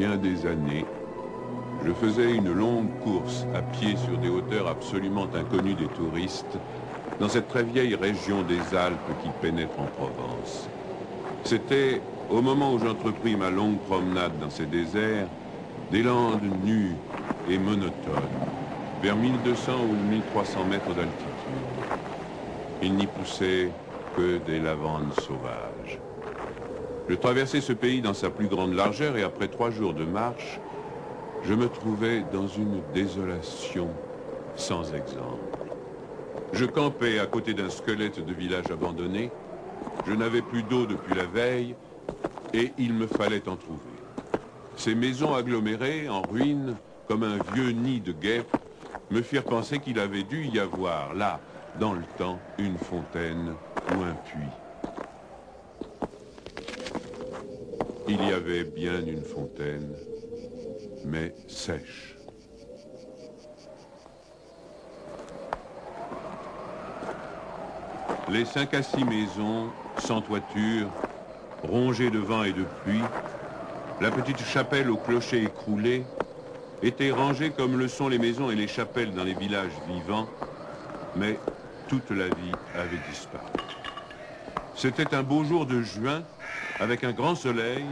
bien des années, je faisais une longue course à pied sur des hauteurs absolument inconnues des touristes, dans cette très vieille région des Alpes qui pénètre en Provence. C'était, au moment où j'entrepris ma longue promenade dans ces déserts, des landes nues et monotones, vers 1200 ou 1300 mètres d'altitude. Il n'y poussait que des lavandes sauvages. Je traversais ce pays dans sa plus grande largeur et après 3 jours de marche, je me trouvais dans une désolation sans exemple. Je campais à côté d'un squelette de village abandonné. Je n'avais plus d'eau depuis la veille et il me fallait en trouver. Ces maisons agglomérées, en ruine, comme un vieux nid de guêpes, me firent penser qu'il avait dû y avoir, là, dans le temps, une fontaine ou un puits. Il y avait bien une fontaine, mais sèche. Les 5 à 6 maisons, sans toiture, rongées de vent et de pluie, la petite chapelle au clocher écroulé, étaient rangées comme le sont les maisons et les chapelles dans les villages vivants, mais toute la vie avait disparu. C'était un beau jour de juin, avec un grand soleil,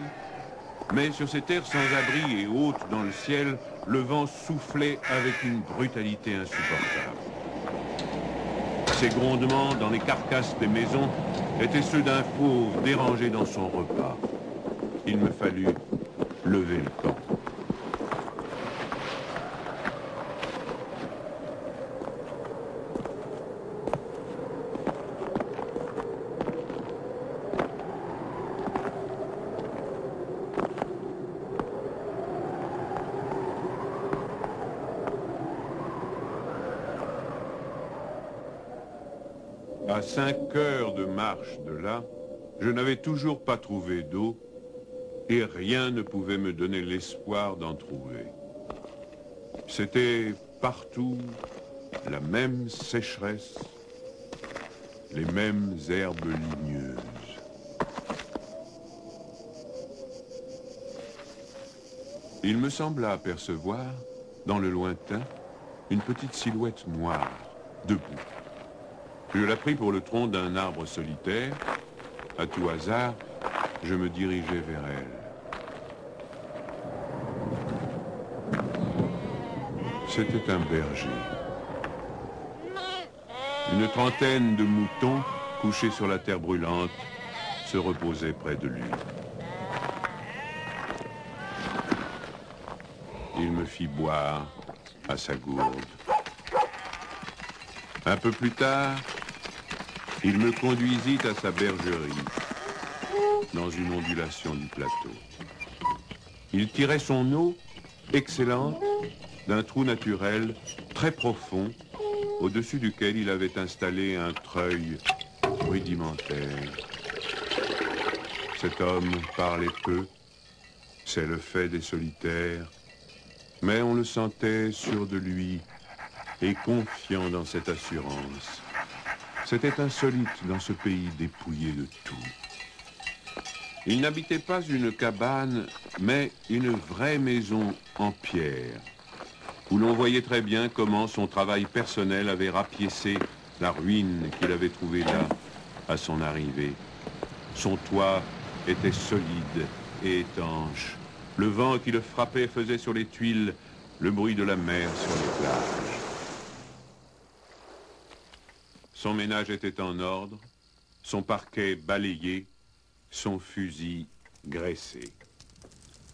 mais sur ces terres sans abri et hautes dans le ciel, le vent soufflait avec une brutalité insupportable. Ces grondements dans les carcasses des maisons étaient ceux d'un fauve dérangé dans son repas. Il me fallut lever le camp. À 5 heures de marche de là, je n'avais toujours pas trouvé d'eau et rien ne pouvait me donner l'espoir d'en trouver. C'était partout la même sécheresse, les mêmes herbes ligneuses. Il me sembla apercevoir, dans le lointain, une petite silhouette noire, debout. Je la pris pour le tronc d'un arbre solitaire. À tout hasard, je me dirigeai vers elle. C'était un berger. Une trentaine de moutons, couchés sur la terre brûlante, se reposaient près de lui. Il me fit boire à sa gourde. Un peu plus tard, il me conduisit à sa bergerie, dans une ondulation du plateau. Il tirait son eau, excellente, d'un trou naturel très profond, au-dessus duquel il avait installé un treuil rudimentaire. Cet homme parlait peu, c'est le fait des solitaires, mais on le sentait sûr de lui et confiant dans cette assurance. C'était insolite dans ce pays dépouillé de tout. Il n'habitait pas une cabane, mais une vraie maison en pierre, où l'on voyait très bien comment son travail personnel avait rapiécé la ruine qu'il avait trouvée là, à son arrivée. Son toit était solide et étanche. Le vent qui le frappait faisait sur les tuiles le bruit de la mer sur les plages. Son ménage était en ordre, son parquet balayé, son fusil graissé.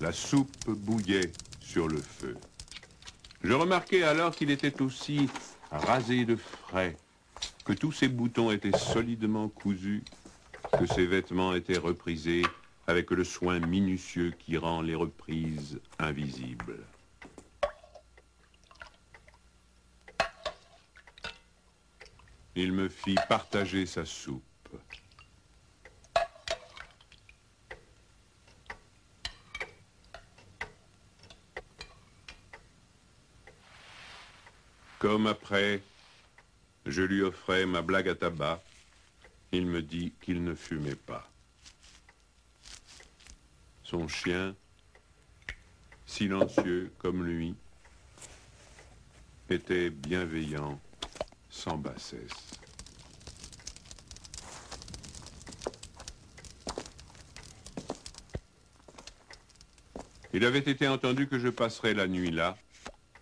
La soupe bouillait sur le feu. Je remarquai alors qu'il était aussi rasé de frais, que tous ses boutons étaient solidement cousus, que ses vêtements étaient reprisés avec le soin minutieux qui rend les reprises invisibles. Il me fit partager sa soupe. Comme après, je lui offrais ma blague à tabac, il me dit qu'il ne fumait pas. Son chien, silencieux comme lui, était bienveillant, sans bassesse. Il avait été entendu que je passerais la nuit là,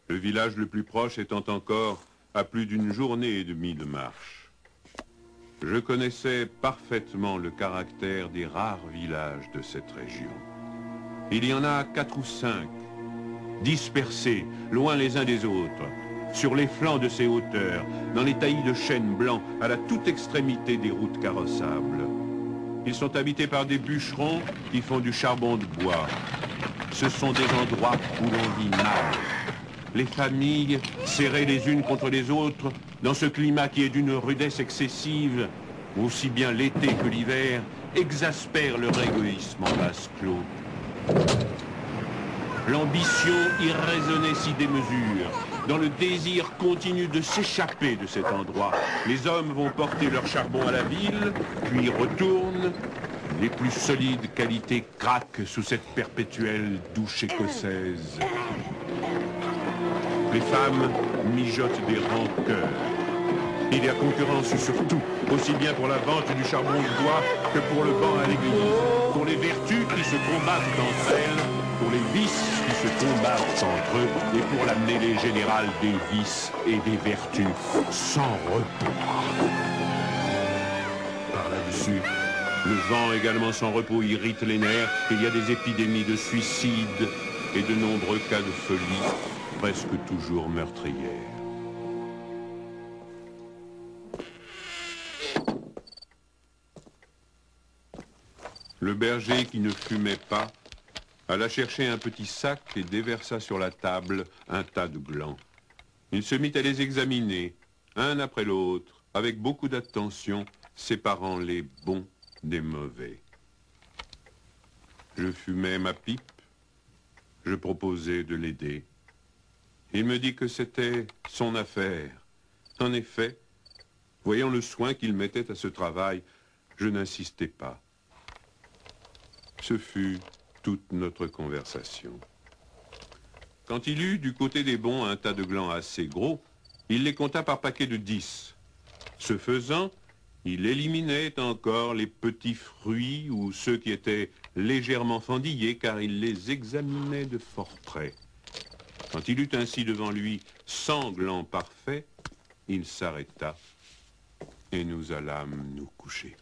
le village le plus proche étant encore à plus d'une journée et demie de marche. Je connaissais parfaitement le caractère des rares villages de cette région. Il y en a 4 ou 5, dispersés, loin les uns des autres, sur les flancs de ces hauteurs, dans les taillis de chênes blancs, à la toute extrémité des routes carrossables. Ils sont habités par des bûcherons qui font du charbon de bois. Ce sont des endroits où l'on vit mal. Les familles, serrées les unes contre les autres, dans ce climat qui est d'une rudesse excessive, aussi bien l'été que l'hiver, exaspèrent leur égoïsme en vase clos. L'ambition irraisonnée s'y démesure. Dans le désir continu de s'échapper de cet endroit, les hommes vont porter leur charbon à la ville, puis retournent. Les plus solides qualités craquent sous cette perpétuelle douche écossaise. Les femmes mijotent des rancœurs. Il y a concurrence sur tout, aussi bien pour la vente du charbon de bois que pour le banc à l'église, pour les vertus qui se combattent entre elles, pour les vices qui se combattent entre eux, et pour la mêlée générale des vices et des vertus sans repos. Par là-dessus, le vent également sans repos irrite les nerfs. Il y a des épidémies de suicide et de nombreux cas de folie, presque toujours meurtrières. Le berger, qui ne fumait pas, alla chercher un petit sac et déversa sur la table un tas de glands. Il se mit à les examiner, un après l'autre, avec beaucoup d'attention, séparant les bons des mauvais. Je fumais ma pipe, je proposais de l'aider. Il me dit que c'était son affaire. En effet, voyant le soin qu'il mettait à ce travail, je n'insistais pas. Ce fut toute notre conversation. Quand il eut du côté des bons un tas de glands assez gros, il les compta par paquets de 10. Ce faisant, il éliminait encore les petits fruits ou ceux qui étaient légèrement fendillés, car il les examinait de fort près. Quand il eut ainsi devant lui 100 glands parfaits, il s'arrêta et nous allâmes nous coucher.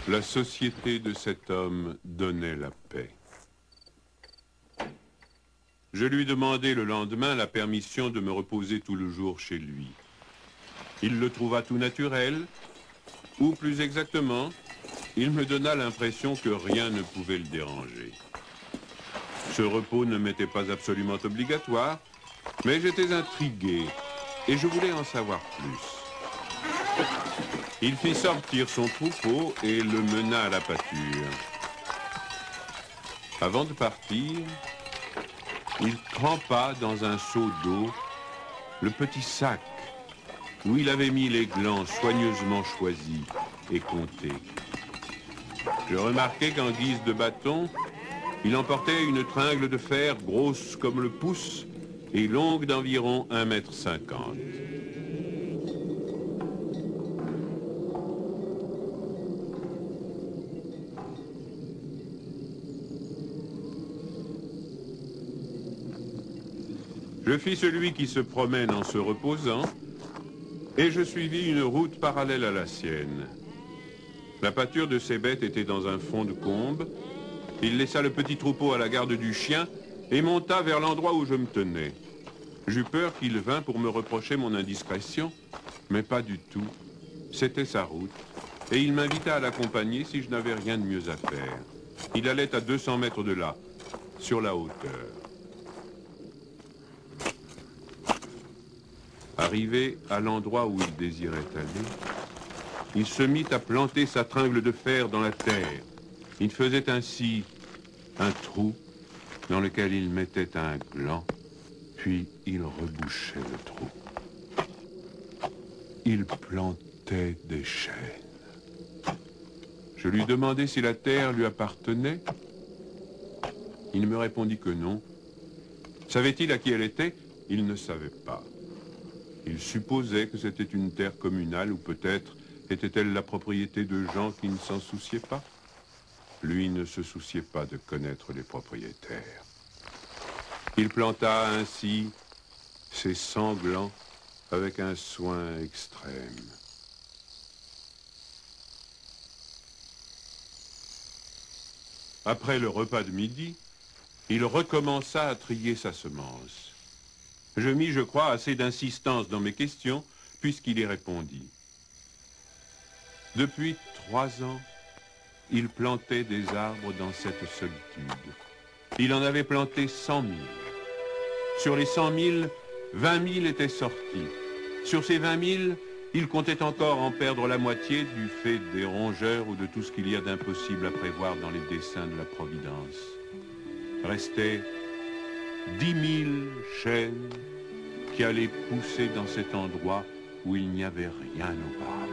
La société de cet homme donnait la paix. Je lui demandai le lendemain la permission de me reposer tout le jour chez lui. Il le trouva tout naturel, ou plus exactement, il me donna l'impression que rien ne pouvait le déranger. Ce repos ne m'était pas absolument obligatoire, mais j'étais intrigué et je voulais en savoir plus. Il fit sortir son troupeau et le mena à la pâture. Avant de partir, il trempa dans un seau d'eau le petit sac où il avait mis les glands soigneusement choisis et comptés. Je remarquai qu'en guise de bâton, il emportait une tringle de fer grosse comme le pouce et longue d'environ 1,50 m. Je fis celui qui se promène en se reposant, et je suivis une route parallèle à la sienne. La pâture de ces bêtes était dans un fond de combe. Il laissa le petit troupeau à la garde du chien et monta vers l'endroit où je me tenais. J'eus peur qu'il vînt pour me reprocher mon indiscrétion, mais pas du tout. C'était sa route, et il m'invita à l'accompagner si je n'avais rien de mieux à faire. Il allait à 200 mètres de là, sur la hauteur. Arrivé à l'endroit où il désirait aller, il se mit à planter sa tringle de fer dans la terre. Il faisait ainsi un trou dans lequel il mettait un gland, puis il rebouchait le trou. Il plantait des chênes. Je lui demandai si la terre lui appartenait. Il me répondit que non, Savait-il à qui elle était? Il ne savait pas. Il supposait que c'était une terre communale ou peut-être était-elle la propriété de gens qui ne s'en souciaient pas. Lui ne se souciait pas de connaître les propriétaires. Il planta ainsi ses sanglants avec un soin extrême. Après le repas de midi, il recommença à trier sa semence. Je mis, je crois, assez d'insistance dans mes questions, puisqu'il y répondit. Depuis 3 ans, il plantait des arbres dans cette solitude. Il en avait planté 100 000. Sur les 100 000, 20 000 étaient sortis. Sur ces 20 000, il comptait encore en perdre la moitié du fait des rongeurs ou de tout ce qu'il y a d'impossible à prévoir dans les desseins de la Providence. Restaient 10 000 chênes qui allaient pousser dans cet endroit où il n'y avait rien auparavant.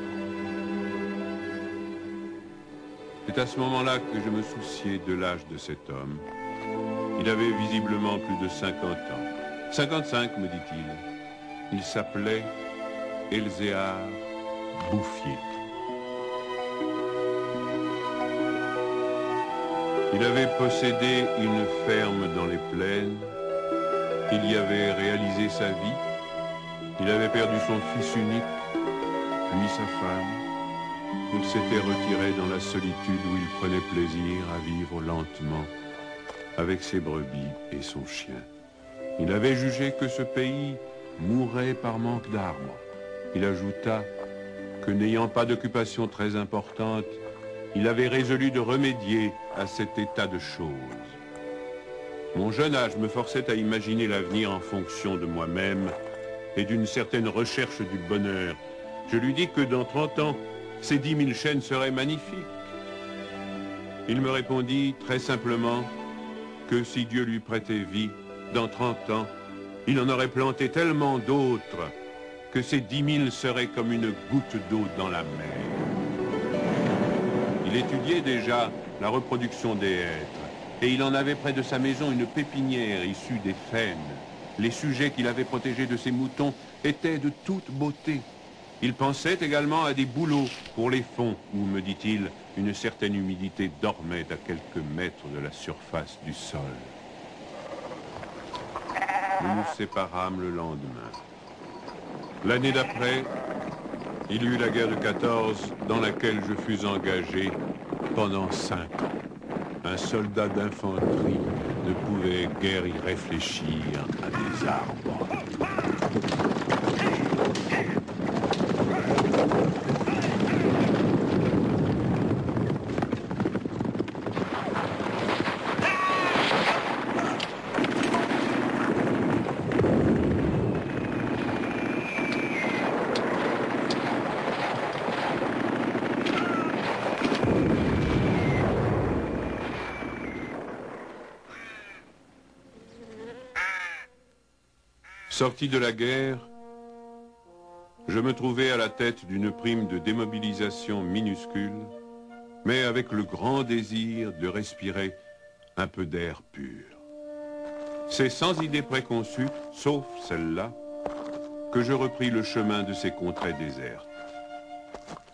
C'est à ce moment-là que je me souciais de l'âge de cet homme. Il avait visiblement plus de 50 ans. 55, me dit-il. Il s'appelait Elzéar Bouffier. Il avait possédé une ferme dans les plaines. Il y avait réalisé sa vie. Il avait perdu son fils unique, puis sa femme. Il s'était retiré dans la solitude où il prenait plaisir à vivre lentement avec ses brebis et son chien. Il avait jugé que ce pays mourrait par manque d'arbres. Il ajouta que n'ayant pas d'occupation très importante, il avait résolu de remédier à cet état de choses. Mon jeune âge me forçait à imaginer l'avenir en fonction de moi-même et d'une certaine recherche du bonheur. Je lui dis que dans 30 ans, ces 10 000 chênes seraient magnifiques. Il me répondit très simplement que si Dieu lui prêtait vie, dans 30 ans, il en aurait planté tellement d'autres que ces 10 000 seraient comme une goutte d'eau dans la mer. Il étudiait déjà la reproduction des hêtres et il en avait près de sa maison une pépinière issue des faînes. Les sujets qu'il avait protégés de ses moutons étaient de toute beauté. Il pensait également à des bouleaux pour les fonds où, me dit-il, une certaine humidité dormait à quelques mètres de la surface du sol. Nous nous séparâmes le lendemain. L'année d'après, il y eut la guerre de 14 dans laquelle je fus engagé pendant 5 ans. Un soldat d'infanterie ne pouvait guère y réfléchir à des arbres. Sorti de la guerre, je me trouvais à la tête d'une prime de démobilisation minuscule, mais avec le grand désir de respirer un peu d'air pur. C'est sans idée préconçue, sauf celle-là, que je repris le chemin de ces contrées désertes.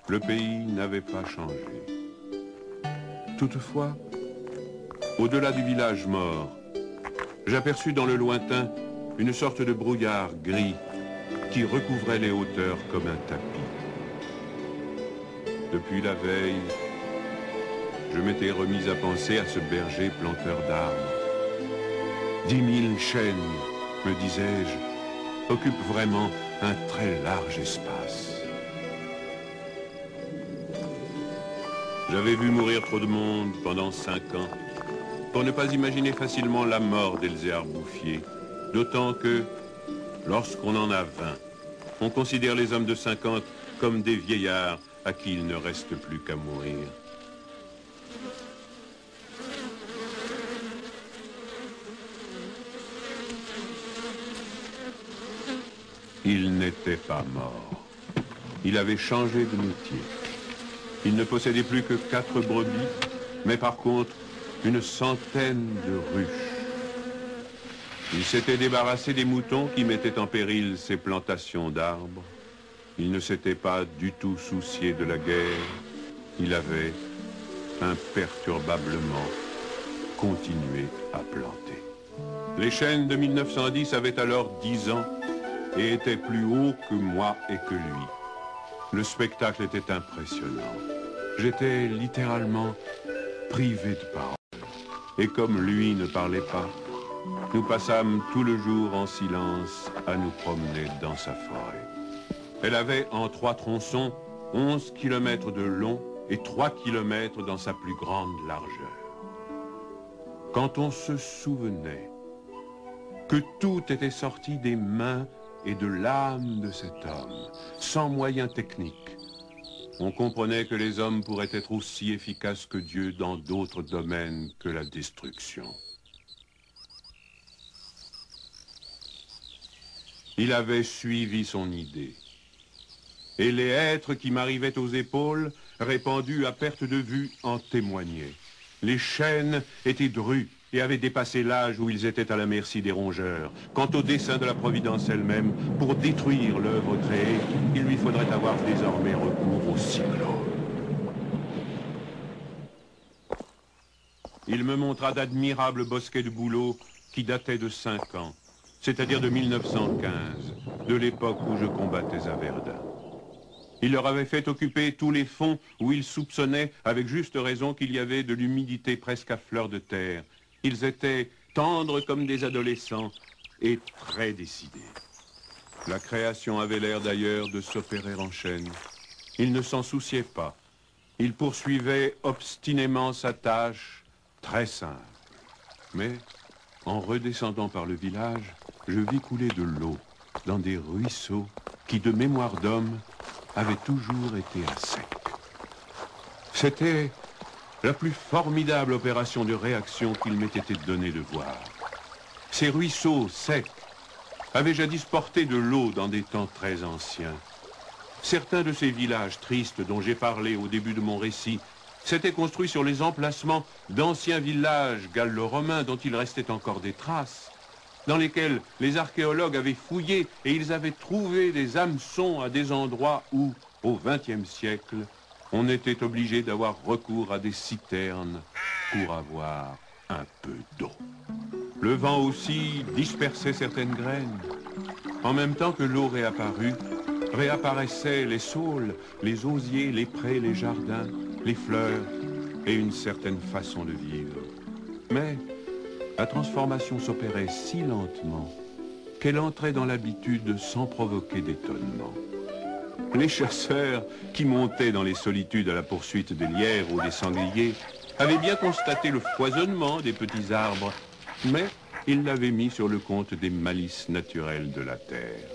Le pays n'avait pas changé. Toutefois, au-delà du village mort, j'aperçus dans le lointain une sorte de brouillard gris qui recouvrait les hauteurs comme un tapis. Depuis la veille, je m'étais remis à penser à ce berger planteur d'arbres. 10 000 chênes, me disais-je, occupent vraiment un très large espace. J'avais vu mourir trop de monde pendant 5 ans pour ne pas imaginer facilement la mort d'Elzéar Bouffier. D'autant que, lorsqu'on en a 20, on considère les hommes de 50 comme des vieillards à qui il ne reste plus qu'à mourir. Il n'était pas mort. Il avait changé de métier. Il ne possédait plus que 4 brebis, mais par contre, une centaine de ruches. Il s'était débarrassé des moutons qui mettaient en péril ses plantations d'arbres. Il ne s'était pas du tout soucié de la guerre. Il avait imperturbablement continué à planter. Les chênes de 1910 avaient alors 10 ans et étaient plus hauts que moi et que lui. Le spectacle était impressionnant. J'étais littéralement privé de parole. Et comme lui ne parlait pas, nous passâmes tout le jour en silence à nous promener dans sa forêt. Elle avait en 3 tronçons 11 kilomètres de long et 3 kilomètres dans sa plus grande largeur. Quand on se souvenait que tout était sorti des mains et de l'âme de cet homme, sans moyens techniques, on comprenait que les hommes pourraient être aussi efficaces que Dieu dans d'autres domaines que la destruction. Il avait suivi son idée. Et les hêtres qui m'arrivaient aux épaules, répandus à perte de vue, en témoignaient. Les chênes étaient drus et avaient dépassé l'âge où ils étaient à la merci des rongeurs. Quant au dessein de la Providence elle-même, pour détruire l'œuvre créée, il lui faudrait avoir désormais recours au cyclone. Il me montra d'admirables bosquets de bouleaux qui dataient de 5 ans, c'est-à-dire de 1915, de l'époque où je combattais à Verdun. Il leur avait fait occuper tous les fonds où ils soupçonnaient, avec juste raison, qu'il y avait de l'humidité presque à fleur de terre. Ils étaient tendres comme des adolescents et très décidés. La création avait l'air d'ailleurs de s'opérer en chaîne. Il ne s'en souciait pas. Il poursuivait obstinément sa tâche, très simple. Mais, en redescendant par le village, je vis couler de l'eau dans des ruisseaux qui, de mémoire d'homme, avaient toujours été à sec. C'était la plus formidable opération de réaction qu'il m'ait été donné de voir. Ces ruisseaux secs avaient jadis porté de l'eau dans des temps très anciens. Certains de ces villages tristes dont j'ai parlé au début de mon récit s'étaient construits sur les emplacements d'anciens villages gallo-romains dont il restait encore des traces, dans lesquels les archéologues avaient fouillé et ils avaient trouvé des hameçons à des endroits où, au XXe siècle, on était obligé d'avoir recours à des citernes pour avoir un peu d'eau. Le vent aussi dispersait certaines graines. En même temps que l'eau réapparut, réapparaissaient les saules, les osiers, les prés, les jardins, les fleurs et une certaine façon de vivre. Mais la transformation s'opérait si lentement qu'elle entrait dans l'habitude sans provoquer d'étonnement. Les chasseurs qui montaient dans les solitudes à la poursuite des lièvres ou des sangliers avaient bien constaté le foisonnement des petits arbres, mais ils l'avaient mis sur le compte des malices naturelles de la terre.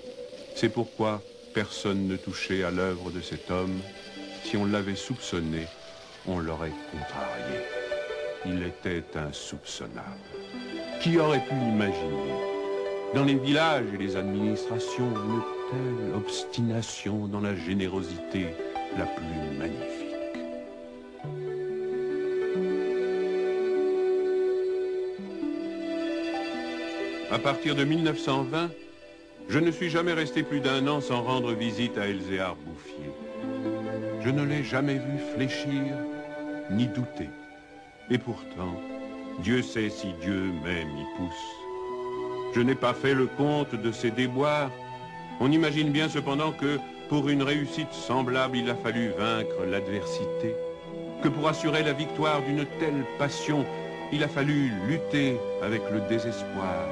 C'est pourquoi personne ne touchait à l'œuvre de cet homme. Si on l'avait soupçonné, on l'aurait contrarié. Il était insoupçonnable. Qui aurait pu imaginer, dans les villages et les administrations, une telle obstination dans la générosité la plus magnifique? À partir de 1920, je ne suis jamais resté plus d'1 an sans rendre visite à Elzéar Bouffier. Je ne l'ai jamais vu fléchir ni douter. Et pourtant, Dieu sait si Dieu même y pousse. Je n'ai pas fait le compte de ses déboires. On imagine bien cependant que pour une réussite semblable, il a fallu vaincre l'adversité. Que pour assurer la victoire d'une telle passion, il a fallu lutter avec le désespoir.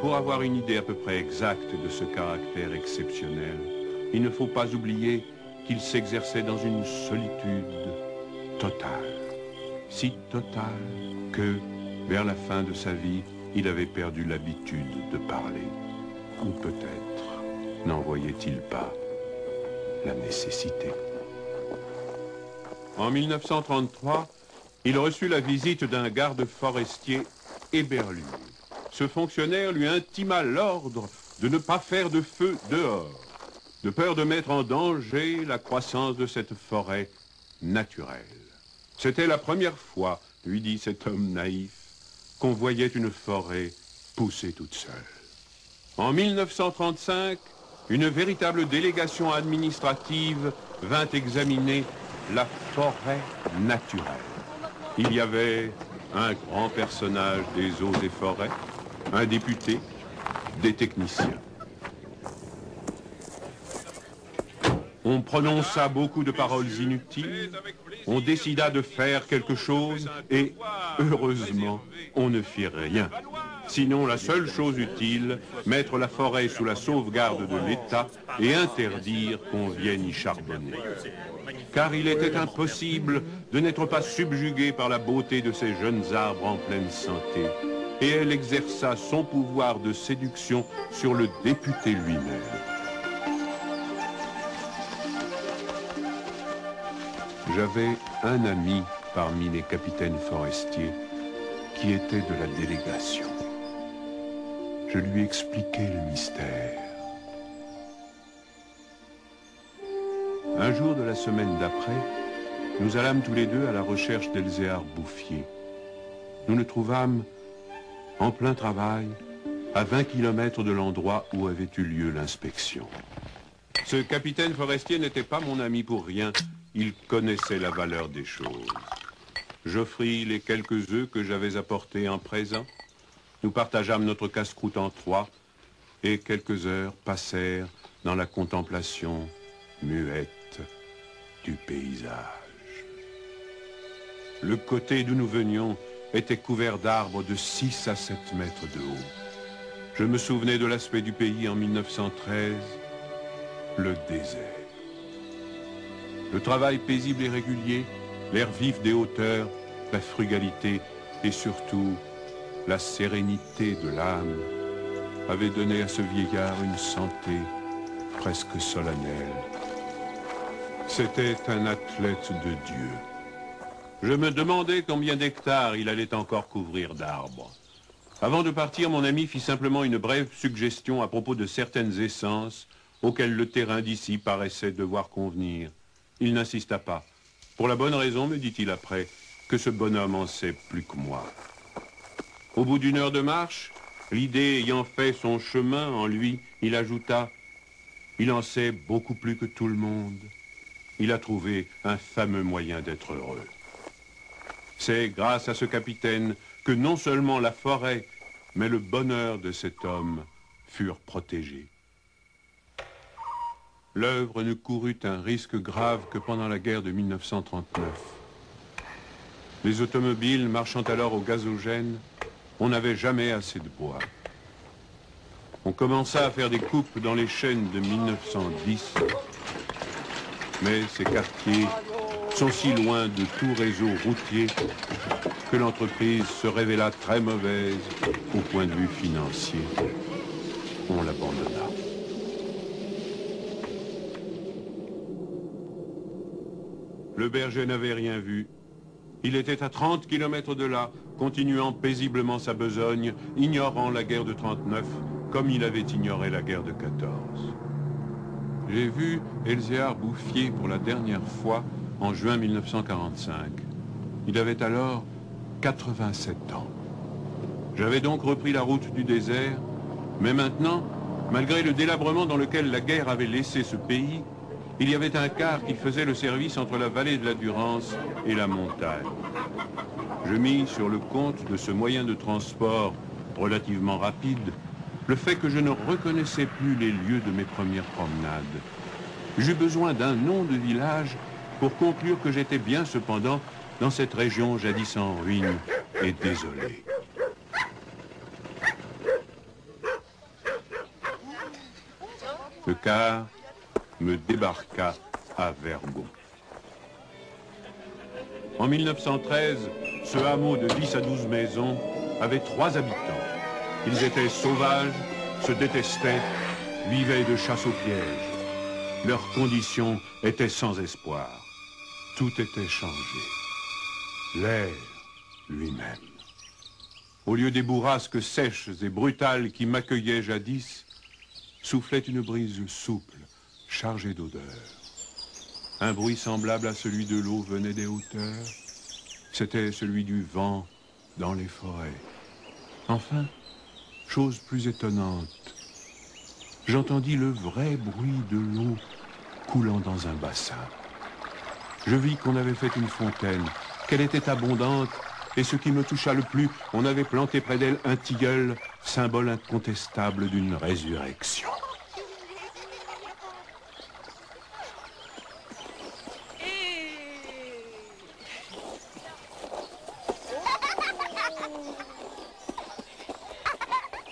Pour avoir une idée à peu près exacte de ce caractère exceptionnel, il ne faut pas oublier qu'il s'exerçait dans une solitude totale. Si totale que, vers la fin de sa vie, il avait perdu l'habitude de parler. Ou peut-être n'en voyait-il pas la nécessité. En 1933, il reçut la visite d'un garde forestier éberlu. Ce fonctionnaire lui intima l'ordre de ne pas faire de feu dehors, de peur de mettre en danger la croissance de cette forêt naturelle. C'était la première fois, lui dit cet homme naïf, qu'on voyait une forêt poussait toute seule. En 1935, une véritable délégation administrative vint examiner la forêt naturelle. Il y avait un grand personnage des eaux et forêts, un député, des techniciens. On prononça beaucoup de paroles inutiles, on décida de faire quelque chose et, heureusement, on ne fit rien. Sinon, la seule chose utile, mettre la forêt sous la sauvegarde de l'État et interdire qu'on vienne y charbonner. Car il était impossible de n'être pas subjugué par la beauté de ces jeunes arbres en pleine santé. Et elle exerça son pouvoir de séduction sur le député lui-même. J'avais un ami parmi les capitaines forestiers qui était de la délégation. Je lui expliquai le mystère. Un jour de la semaine d'après, nous allâmes tous les deux à la recherche d'Elzéar Bouffier. Nous le trouvâmes en plein travail, à 20 km de l'endroit où avait eu lieu l'inspection. Ce capitaine forestier n'était pas mon ami pour rien. Il connaissait la valeur des choses. J'offris les quelques œufs que j'avais apportés en présent. Nous partageâmes notre casse-croûte en trois, et quelques heures passèrent dans la contemplation muette du paysage. Le côté d'où nous venions était couvert d'arbres de 6 à 7 mètres de haut. Je me souvenais de l'aspect du pays en 1913, le désert. Le travail paisible et régulier, l'air vif des hauteurs, la frugalité et surtout la sérénité de l'âme avaient donné à ce vieillard une santé presque solennelle. C'était un athlète de Dieu. Je me demandais combien d'hectares il allait encore couvrir d'arbres. Avant de partir, mon ami fit simplement une brève suggestion à propos de certaines essences auxquelles le terrain d'ici paraissait devoir convenir. Il n'insista pas. Pour la bonne raison, me dit-il après, que ce bonhomme en sait plus que moi. Au bout d'une heure de marche, l'idée ayant fait son chemin en lui, il ajouta « Il en sait beaucoup plus que tout le monde. Il a trouvé un fameux moyen d'être heureux. » C'est grâce à ce capitaine que non seulement la forêt, mais le bonheur de cet homme furent protégés. L'œuvre ne courut un risque grave que pendant la guerre de 1939. Les automobiles marchant alors au gazogène, on n'avait jamais assez de bois. On commença à faire des coupes dans les chênes de 1910, mais ces quartiers sont si loin de tout réseau routier que l'entreprise se révéla très mauvaise au point de vue financier. On l'abandonna. Le berger n'avait rien vu. Il était à 30 km de là, continuant paisiblement sa besogne, ignorant la guerre de 39, comme il avait ignoré la guerre de 14. J'ai vu Elzéar Bouffier pour la dernière fois en juin 1945. Il avait alors 87 ans. J'avais donc repris la route du désert, mais maintenant, malgré le délabrement dans lequel la guerre avait laissé ce pays, il y avait un car qui faisait le service entre la vallée de la Durance et la montagne. Je mis sur le compte de ce moyen de transport relativement rapide le fait que je ne reconnaissais plus les lieux de mes premières promenades. J'eus besoin d'un nom de village pour conclure que j'étais bien cependant dans cette région jadis en ruine et désolée. Le car me débarqua à Vergaux. En 1913, ce hameau de 10 à 12 maisons avait 3 habitants. Ils étaient sauvages, se détestaient, vivaient de chasse au piège. Leurs conditions étaient sans espoir. Tout était changé. L'air lui-même. Au lieu des bourrasques sèches et brutales qui m'accueillaient jadis, soufflait une brise souple, chargée d'odeurs. Un bruit semblable à celui de l'eau venait des hauteurs. C'était celui du vent dans les forêts. Enfin, chose plus étonnante, j'entendis le vrai bruit de l'eau coulant dans un bassin. Je vis qu'on avait fait une fontaine, qu'elle était abondante, et ce qui me toucha le plus, on avait planté près d'elle un tilleul, symbole incontestable d'une résurrection.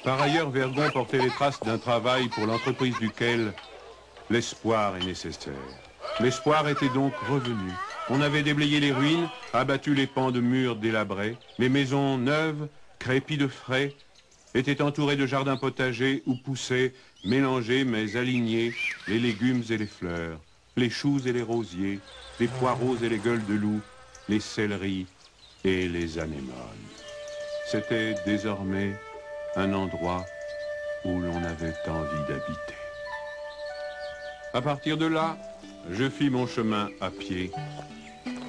Par ailleurs, Vergon portait les traces d'un travail pour l'entreprise duquel l'espoir est nécessaire. L'espoir était donc revenu. On avait déblayé les ruines, abattu les pans de murs délabrés. Les maisons neuves, crépies de frais, étaient entourées de jardins potagers où poussaient, mélangés mais alignés, les légumes et les fleurs, les choux et les rosiers, les poireaux et les gueules de loup, les céleris et les anémones. C'était désormais un endroit où l'on avait envie d'habiter. À partir de là, je fis mon chemin à pied.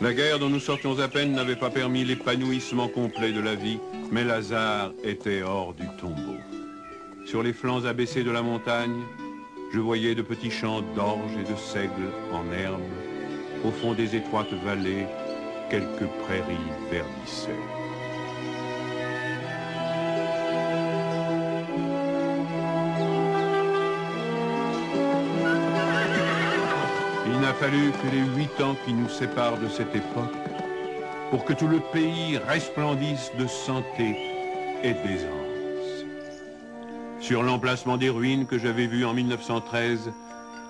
La guerre dont nous sortions à peine n'avait pas permis l'épanouissement complet de la vie, mais Lazare était hors du tombeau. Sur les flancs abaissés de la montagne, je voyais de petits champs d'orge et de seigle en herbe. Au fond des étroites vallées, quelques prairies verdissaient. Il n'a fallu que les 8 ans qui nous séparent de cette époque pour que tout le pays resplendisse de santé et d'aisance. Sur l'emplacement des ruines que j'avais vues en 1913,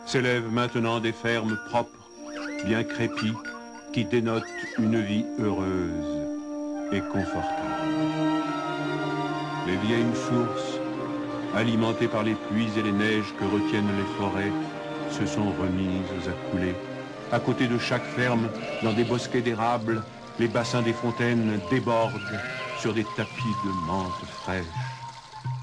s'élèvent maintenant des fermes propres, bien crépies, qui dénotent une vie heureuse et confortable. Les vieilles sources, alimentées par les pluies et les neiges que retiennent les forêts, se sont remises à couler. À côté de chaque ferme, dans des bosquets d'érables, les bassins des fontaines débordent sur des tapis de menthe fraîche.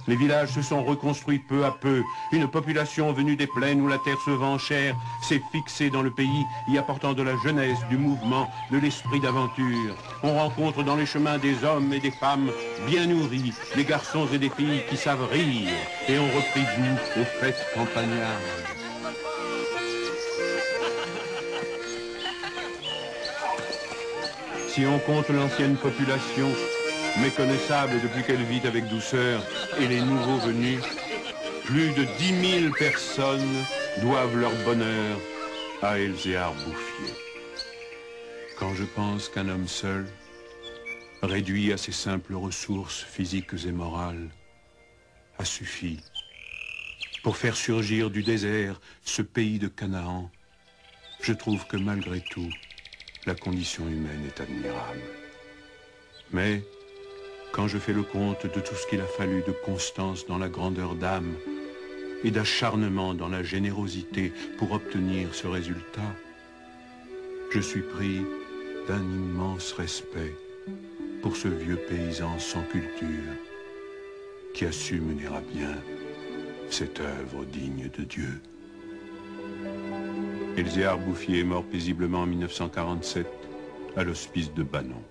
Les villages se sont reconstruits peu à peu. Une population venue des plaines où la terre se vend chère s'est fixée dans le pays, y apportant de la jeunesse, du mouvement, de l'esprit d'aventure. On rencontre dans les chemins des hommes et des femmes bien nourris, des garçons et des filles qui savent rire et ont repris goût aux fêtes campagnardes. Si on compte l'ancienne population, méconnaissable depuis qu'elle vit avec douceur, et les nouveaux venus, plus de 10 000 personnes doivent leur bonheur à Elzéar Bouffier. Quand je pense qu'un homme seul, réduit à ses simples ressources physiques et morales, a suffi pour faire surgir du désert ce pays de Canaan, je trouve que malgré tout, la condition humaine est admirable. Mais quand je fais le compte de tout ce qu'il a fallu de constance dans la grandeur d'âme et d'acharnement dans la générosité pour obtenir ce résultat, je suis pris d'un immense respect pour ce vieux paysan sans culture qui a su mener à bien cette œuvre digne de Dieu. Elzéar Bouffier est mort paisiblement en 1947 à l'hospice de Banon.